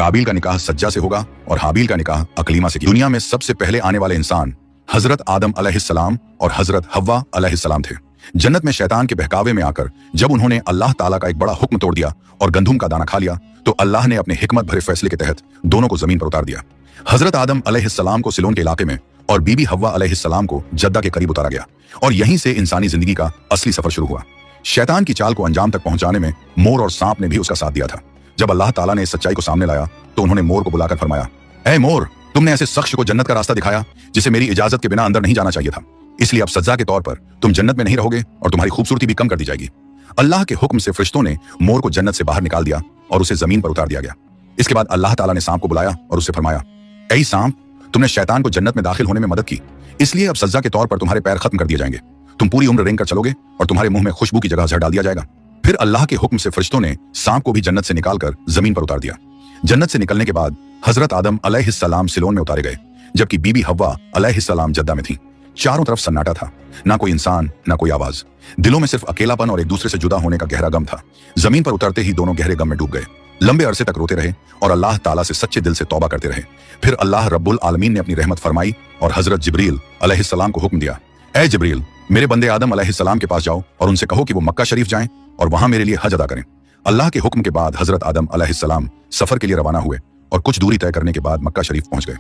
काबिल का निकाह सज्जा से होगा और हाबिल का निकाह अकलीमा से। दुनिया में सबसे पहले आने वाले इंसान हजरत आदम अलैहिस्सलाम और हजरत हव्वा अलैहिस्सलाम थे। जन्नत में शैतान के बहकावे में आकर जब उन्होंने अल्लाह ताला का एक बड़ा हुक्म तोड़ दिया और गंदुम का दाना खा लिया, तो अल्लाह ने अपने हिकमत भरे फैसले के तहत दोनों को जमीन पर उतार दिया। हजरत आदम अलैहिस्सलाम को सिलोन के इलाके में और बीबी हव्वा अलैहिस्सलाम को जद्दा के करीब उतारा गया और यहीं से इंसानी जिंदगी का असली सफर शुरू हुआ। शैतान की चाल को अंजाम तक पहुंचाने में मोर और सांप ने भी उसका साथ दिया था। जब अल्लाह ताला ने इस सच्चाई को सामने लाया तो उन्होंने मोर को बुलाकर फरमाया, ऐ मोर, तुमने ऐसे शख्स को जन्नत का रास्ता दिखाया जिसे मेरी इजाजत के बिना अंदर नहीं जाना चाहिए था, इसलिए अब सजा के तौर पर तुम जन्नत में नहीं रहोगे और तुम्हारी खूबसूरती भी कम कर दी जाएगी। अल्लाह के हुक्म से फरिश्तों ने मोर को जन्नत से बाहर निकाल दिया और उसे जमीन पर उतार दिया गया। इसके बाद अल्लाह ताला ने सांप को बुलाया और उससे फरमाया, ऐ सांप, तुमने शैतान को जन्नत में दाखिल होने में मदद की, इसलिए अब सजा के तौर पर तुम्हारे पैर खत्म कर दिए जाएंगे। तुम पूरी उम्र रेंग कर चलोगे और तुम्हारे मुंह में खुशबू की जगह जहर डाल दिया जाएगा। फिर अल्लाह के हुक्म से फरिश्तों ने सांप को भी जन्नत से निकालकर जमीन पर उतार दिया। जन्नत से निकलने के बाद हजरत आदम अलैहिस्सलाम सिलोन में उतारे गए, जबकि बीबी हव्वा अलैहिस्सलाम जद्दा में थी। चारों तरफ सन्नाटा था, ना कोई इंसान, ना कोई आवाज। दिलों में सिर्फ अकेलापन और एक दूसरे से जुदा होने का गहरा गम था। जमीन पर उतरते ही दोनों गहरे गम में डूब गए। लंबे अरसे तक रोते रहे और अल्लाह ताला से सच्चे दिल से तौबा करते रहे। फिर अल्लाह रब्बुल आलमीन ने अपनी रहमत फरमाई और हजरत जिब्रील अलैहिस्सलाम को हुक्म दिया, ऐ जिब्रील, मेरे बंदे आदम अलैहिस्सलाम के पास जाओ और उनसे कहो कि वो मक्का शरीफ जाएं और वहां मेरे लिए हज अदा करें। अल्लाह के हुक्म के बाद हजरत आदम अलैहिस्सलाम सफर के लिए रवाना हुए और कुछ दूरी तय करने के बाद मक्का शरीफ पहुंच गए।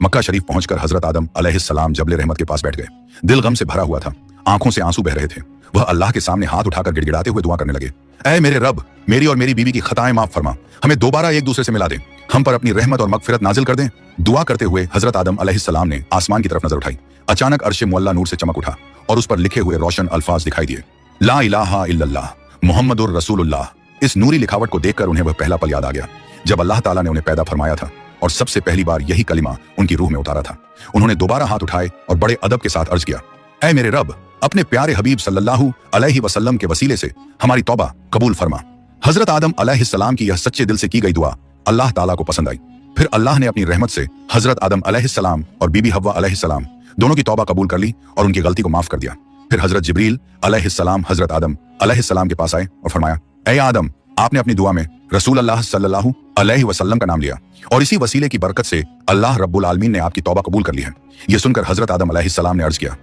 मक्का शरीफ पहुंचकर हजरत आदम अलैहिस्सलाम जबले रहमत के पास बैठ गए। दिल गम से भरा हुआ था, आंखों से आंसू बह रहे थे। वह अल्लाह के सामने हाथ उठाकर गिड़गिड़ाते हुए दुआ करने लगे, ऐ मेरे रब, मेरी और मेरी बीवी की खताएं माफ फरमा, हमें दोबारा एक दूसरे से मिला दे, हम पर अपनी रहमत और मगफिरत नाजिल कर दें। दुआ करते हुए हजरत आदम अलैहिस्सलाम ने आसमान की तरफ नजर उठाई। अचानक अर्श मुअल्ला नूर से चमक उठा और उस पर लिखे हुए रोशन अल्फाज दिखाई दिए, ला इलाहा इल्लल्लाह मुहम्मदुर रसूलुल्लाह। इस नूरी लिखावट को देखकर उन्हें वह पहला पल याद आ गया जब अल्लाह ताला ने उन्हें पैदा फरमाया था और सबसे पहली बार यही कलिमा उनकी रूह में उतारा था। उन्होंने दोबारा हाथ उठाए और बड़े अदब के साथ अर्ज किया, ऐ मेरे रब, अपने प्यारे हबीब सल्लल्लाहु अलैहि वसल्लम के वसीले से हमारी तौबा कबूल फरमा। हजरत आदम अलैहिस्सलाम की यह सच्चे दिल से की गई दुआ अल्लाह ताला को पसंद आई। फिर अल्लाह ने अपनी रहमत से हजरत आदम अलैहिस्सलाम और बीबी हव्वा अलैहिस्सलाम दोनों की तौबा कबूल कर ली और उनकी गलती को माफ कर दिया। फिर हजरत जिब्रील अलैहिस्सलाम हजरत आदम अलैहिस्सलाम के पास आए और फरमाया, ऐ आदम, आपने अपनी दुआ में रसूल अल्लाह सल्लल्लाहु अलैहि वसल्लम का नाम लिया और इसी वसीले की बरकत से अल्लाह रब्बुल आलमीन ने आपकी तौबा कबूल कर ली है। यह सुनकर हजरत आदम अलैहिस्सलाम ने अर्ज किया,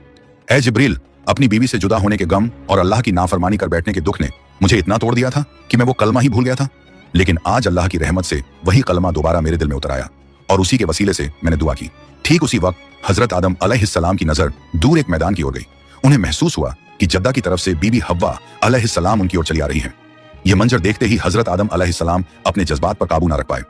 ऐ जिब्रील, अपनी बीवी से जुदा होने के गम और अल्लाह की नाफरमानी कर बैठने के दुख ने मुझे इतना तोड़ दिया था कि मैं वो कलमा ही भूल गया था, लेकिन आज अल्लाह की रहमत से वही कलमा दोबारा मेरे दिल में उतर आया और उसी के वसीले से मैंने दुआ की। ठीक उसी वक्त हजरत आदम अलैहिस्सलाम की नजर दूर एक मैदान की ओर गई। उन्हें महसूस हुआ कि जद्दा की तरफ से बीबी हव्वा अलैहिस्सलाम उनकी ओर चली आ रही है। यह मंजर देखते ही हजरत आदम अलैहिस्सलाम अपने जज्बात पर काबू न रख पाए